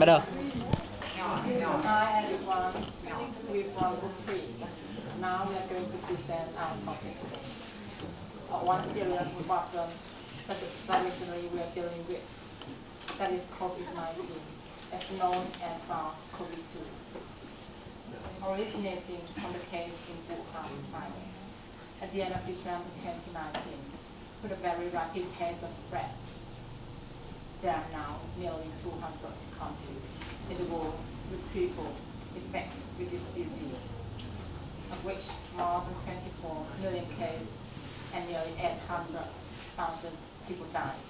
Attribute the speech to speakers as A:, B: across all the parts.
A: bắt đầu.
B: Hi everyone, we from Group 3. Now we are going to present our topic. One serious problem that recently we are dealing with, that is COVID-19, as known as SARS-CoV-2, originating from the case in Wuhan, China, at the end of December 2019, with a very rapid pace of spread. There are now nearly 200 countries in the world with people infected with this disease, of which more than 24 million cases and nearly 800,000 people died.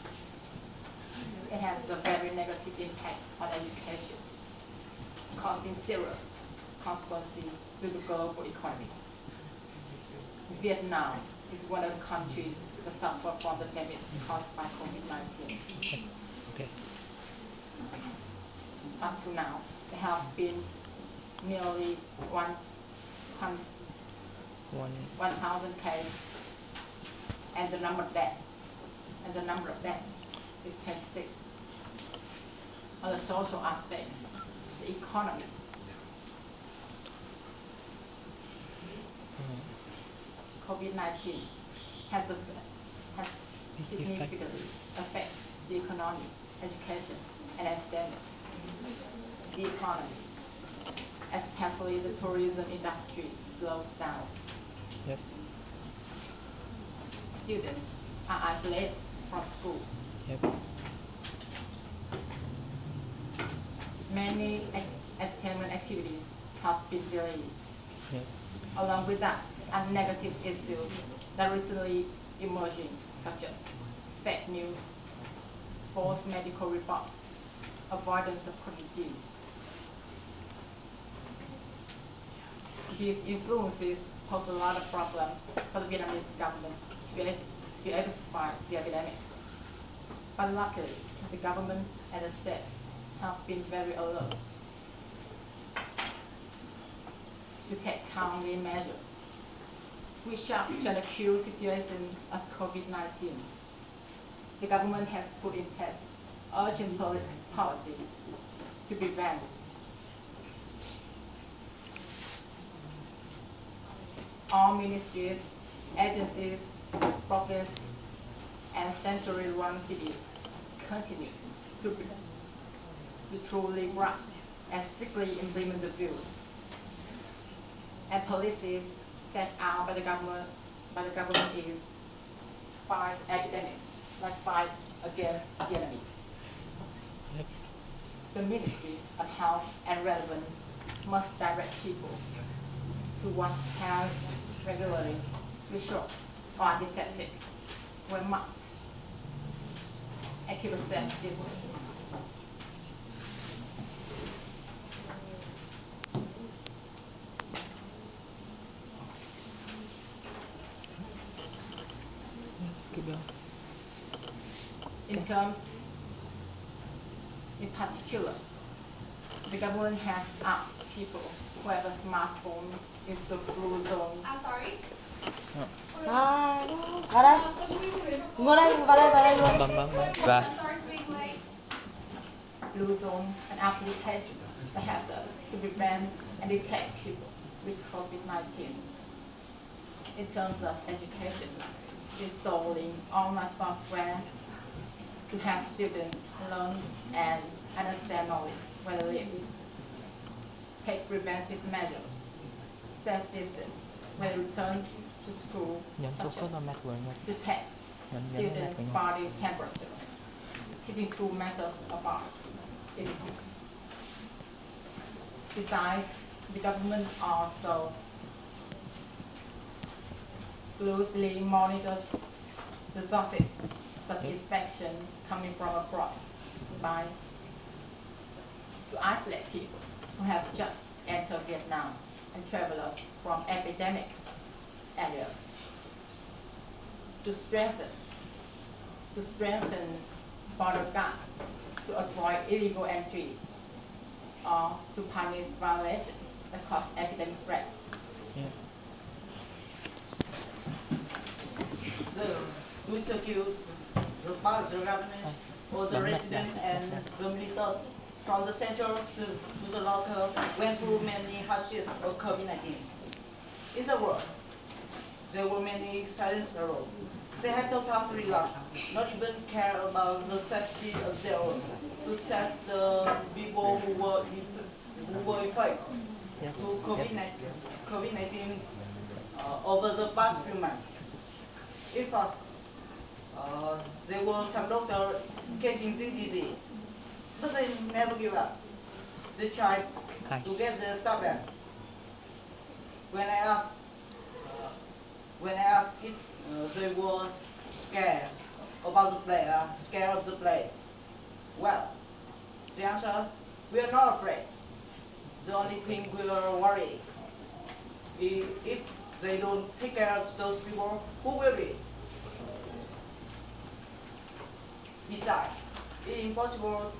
B: It has a very negative impact on education, causing serious consequences to the global economy. Vietnam is one of the countries that suffer from the damage caused by COVID-19.
A: Okay.
B: Up to now, there have been nearly 1,000 cases, and the number of deaths is 26. On the social aspect, the economy, COVID-19 has significantly affected the economy, education, and academic. The economy, especially the tourism industry, slows down.
A: Yep.
B: Students are isolated from school.
A: Yep.
B: Many entertainment activities have been delayed.
A: Yep.
B: Along with that, are negative issues that recently emerging, such as fake news, false medical reports, avoidance of quarantine. These influences pose a lot of problems for the Vietnamese government to be able to fight the epidemic. But luckily, the government and the state have been very alert to take timely measures, which are to the acute situation of COVID-19. The government has put in place urgent policies to prevent all ministries, agencies, provinces, and centrally run cities continue to truly grasp and strictly implement the views and policies set out by the government is fight epidemic, like fight against the enemy.
A: Yep.
B: The ministries of health and relevant must direct people to wash hands regularly with soap or antiseptic, wear masks, and keep a safe distance.
A: Keep going.
B: In particular, the government has asked people who have a smartphone in the blue zone.
C: I'm sorry.
D: À, vào đây, vào đây luôn.
A: Vâng. Và
C: I'm sorry for being late.
B: Blue zone an application that has to prevent and detect people with COVID-19. In terms of education, installing online software to help students learn and understand knowledge where they live. Take preventive measures, self-distance when they return to school, such as to take students' body temperature, sitting 2 meters apart. Besides, the government also closely monitors the sources of infection coming from abroad to isolate people who have just entered Vietnam and travelers from epidemic areas. To strengthen border guards to avoid illegal entry or to punish violation that cause epidemic spread.
A: yeah.
E: Who secures the park, the government, or the resident and the military
C: from the center to the local went through many hardships of COVID-19. In the world, there were many silent sorrows. They had no time to relax, not even care about the safety of their own, to save the people who were affected to COVID-19 over the past few months. In fact, there were some doctors catching this disease, but they never give up. They tried to get their stuff back. When I asked if they were scared about the plague, scared of the plague, well, the answer, we are not afraid. The only thing we are worried is if they don't take care of those people, who will be? Besides, it is impossible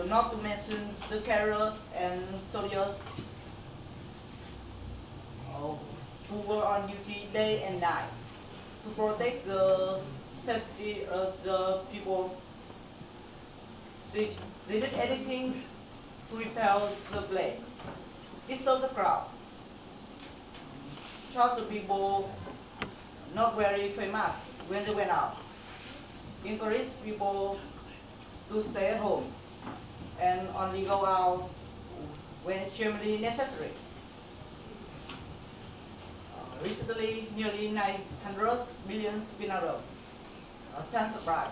C: not to mention the carers and soldiers who were on duty day and night to protect the safety of the people. They did anything to repel the plague. It saw the crowd. Charged the people not very famous when they went out. Encouraged people to stay at home and only go out when extremely necessary. Recently, nearly 900 million spinach, tons of rice,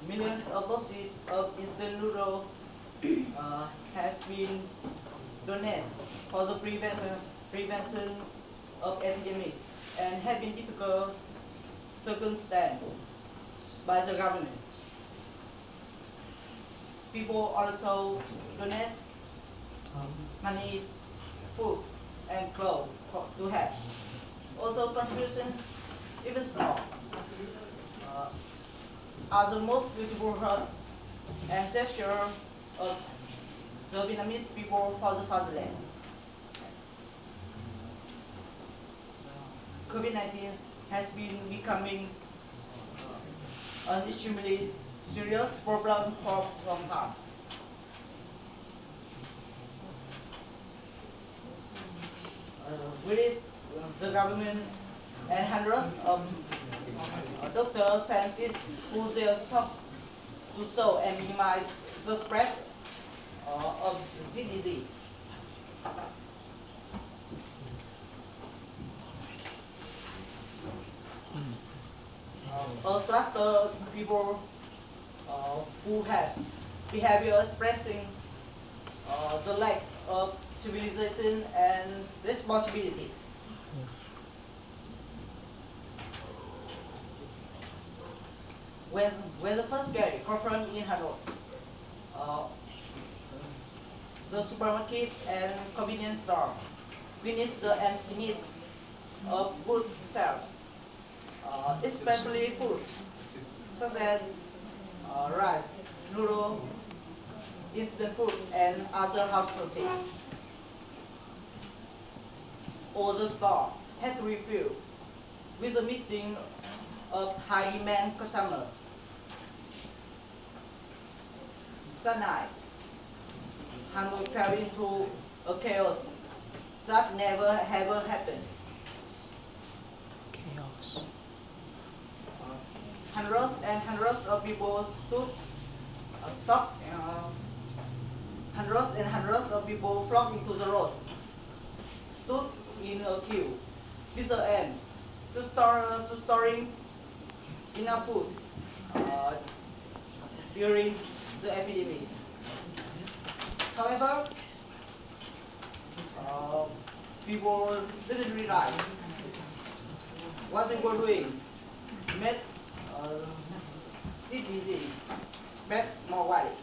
C: millions of boxes of instant noodle has been donated for the prevention of epidemic and have been difficult circumstances by the government. People also donate money, food, and clothes to help. Also, contribution, even small, are the most beautiful hearts and gesture of the Vietnamese people for the fatherland. COVID-19 has been becoming an extremely serious problem from harm. With the government and hundreds of doctors, scientists who their job to solve and minimize the spread of this disease. A cluster people who have behavior expressing the lack of civilization and responsibility. When the first period confirmed in Hanoi, the supermarket and convenience store witnessed the needs of good sales, especially food such as rice, noodle, instant food, and other household things. All the store had to refill with a meeting of high demand customers. That night, Hanoi fell into a chaos that never ever happened.
A: Chaos.
C: Hundreds and hundreds of people hundreds and hundreds of people flocked into the roads, stood in a queue with the aim to storing enough food during the epidemic. However, people didn't realize what they were doing made this disease spread more widely.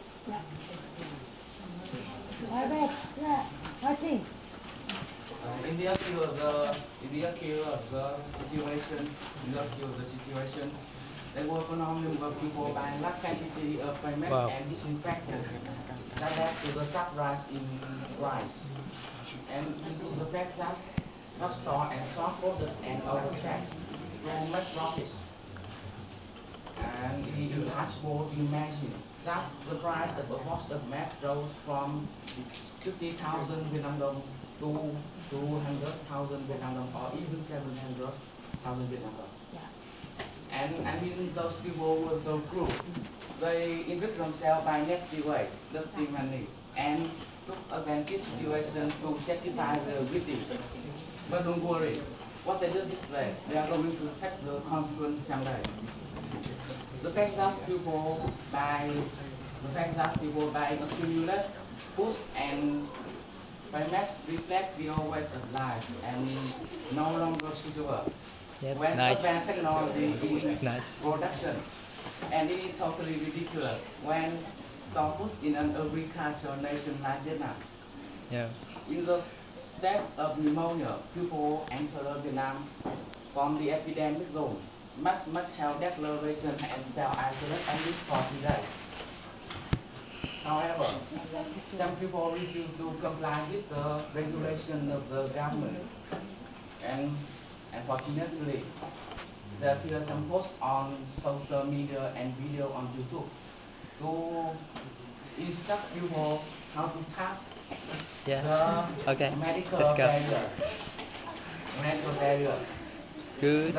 E: India killed the situation. There were phenomenon of people buying large quantity of famous and disinfectant that led to the sharp rise in price. And due to the fact that drugstore and shop product and overcheck will make profits. And it is impossible to imagine thus the price of a box of meth rose from 50,000 Vietnam dong to 200,000 Vietnam dong, or even 700,000 Vietnam dong. And I mean, those people were so cruel. They enriched themselves by nasty way, dusty money, and took advantage situation to justify the victim. But don't worry, once they do this way, they are going to take the consequence someday. The fact that people buy accumulate food and finance reflect the old ways of life and no longer suitable.
A: Yep,
E: West
A: nice.
E: advanced technology in
A: Nice.
E: production, and it is totally ridiculous when store food in an agricultural nation like Vietnam.
A: Yeah.
E: In the state of pneumonia, people enter Vietnam from the epidemic zone must have declaration and self-isolate at least for 3 days. However, some people refuse to comply with the regulation of the government, and unfortunately, there appear some posts on social media and video on YouTube to instruct people how to pass
A: Yeah.
E: the
A: Okay.
E: medical
A: Let's go.
E: barrier. Medical barrier.
A: Good.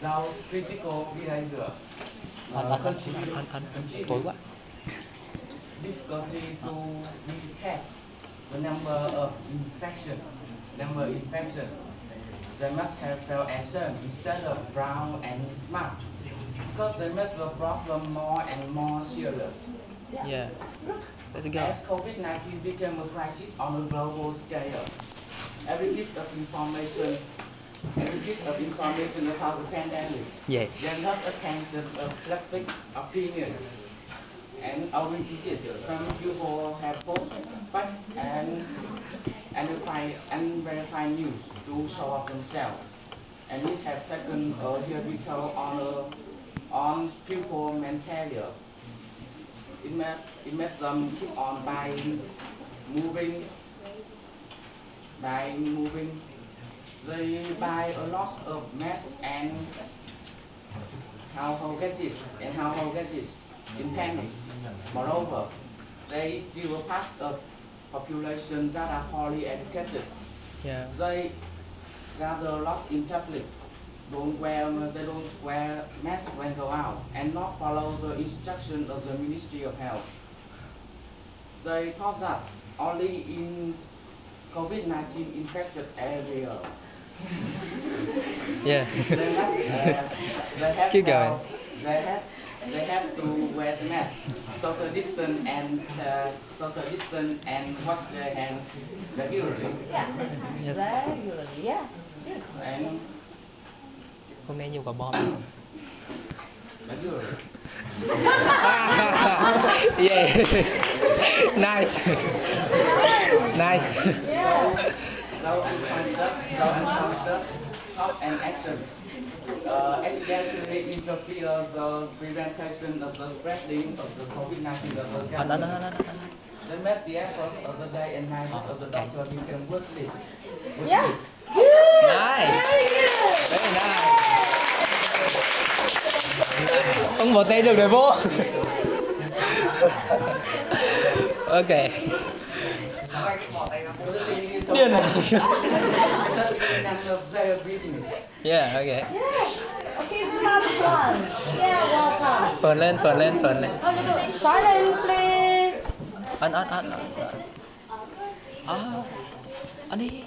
E: Those critical behavior contribute
A: Tối quá.
E: difficulty to detect the number of infection. They must have felt action instead of brown and smart, because they make the problem more and more serious.
A: Yeah. Let's go.
E: As COVID-19 became a crisis on a global scale, every piece of information about the pandemic
A: Yeah.
E: generate attention of public opinion. And owing to this, some people have both fact and unverified news to show off themselves, and it has taken a heavy toll on people mentally. It makes them keep on moving. They buy a lot of masks and household gadgets in panic. Moreover, there is still a part of population that are poorly educated.
A: Yeah.
E: They gather lost in public, they don't wear masks when go out, and not follow the instructions of the Ministry of Health. They taught us only in COVID-19 infected area.
A: Yeah.
E: They have
A: Keep going.
E: They have to wear masks, social distance and wash their hands regularly.
D: Yeah.
A: Yes.
D: Regularly, yeah.
E: And
A: Hôm nay nhiều quả bom.
E: regularly.
A: Yeah. Nice. Nice.
E: Those unconscious thoughts and action accidentally interfere the prevention of the spreading of the COVID-19 of the government. They make the efforts of the day and night of the doctor become worthless.
D: Yeah.
A: Nice. Very nice. Không một tay được để vô. Okay. Điên này. Yeah, okay.
D: Okay, the last one. Yeah, welcome.
A: Phờn lên.
D: Silent, please.
A: Ăn. Ăn đi.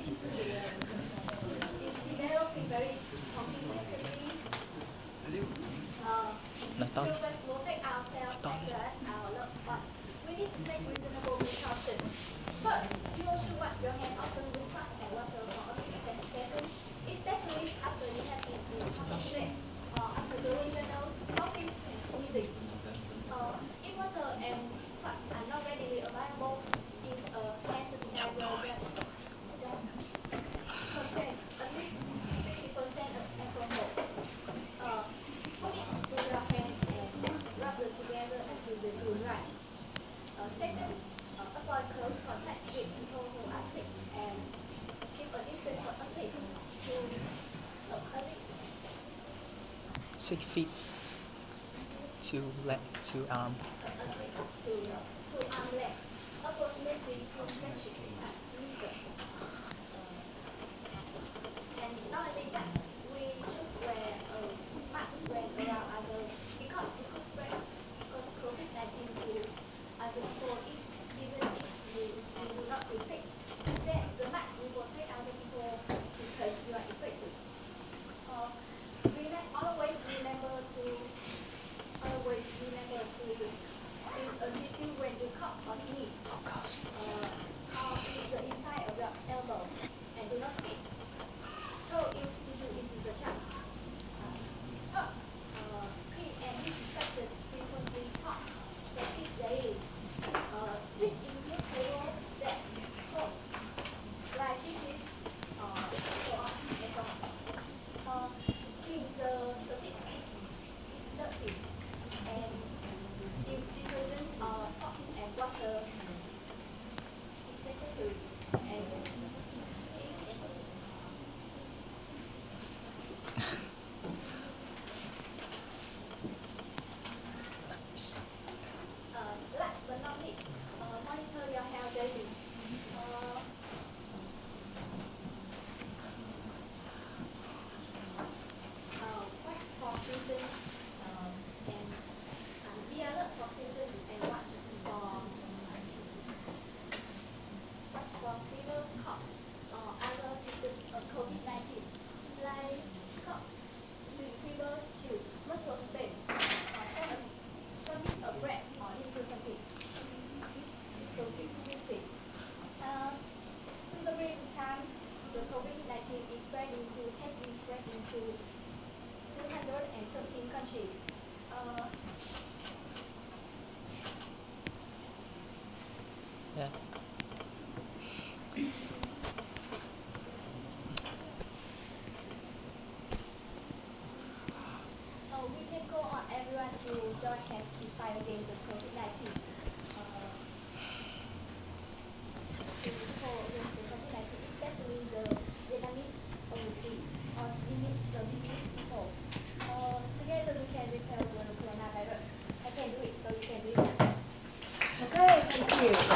A: Nói to.
F: First, people should wash your hands often with soap and water for at least 10 seconds, especially after you have been in public place or after blowing your nose, coughing, and sneezing. If water and soap are not readily available, use a hand sanitizer that contains at least 60% of alcohol. Put it to your hand and rub them together until they feel dry. Second, avoid close contact with people who are sick and keep a distance for at least 2 colleagues.
A: 6 feet. 2 arm.
F: At least two arm length, approximately 2 inches at middle. And not only that, we should wear a mask when around others because it could spread COVID-19 to other people even if you do not feel sick. Then the mask will protect other people in case you are infected. Always remember to use a tissue when you cough or sneeze. Use the inside of your elbow and do not spit. Throw tissue into the chest. Clean and disinfect frequently. Practice daily. This includes table, desk, clothes, like switches, so on and so on. Clean the surface if it's dirty, and use detergent or soap and water if necessary, and use last but not least, monitor your health daily. Watch for symptoms and be alert for symptoms and watch for fever, cough, or other symptoms of COVID-19 like cough, fever, chills, muscle pain, shortness of breath, or little something. To the recent time, the COVID-19 has been spread into 213 countries.
A: Yeah.
F: We can go on everyone to join hands in fight against the COVID-19.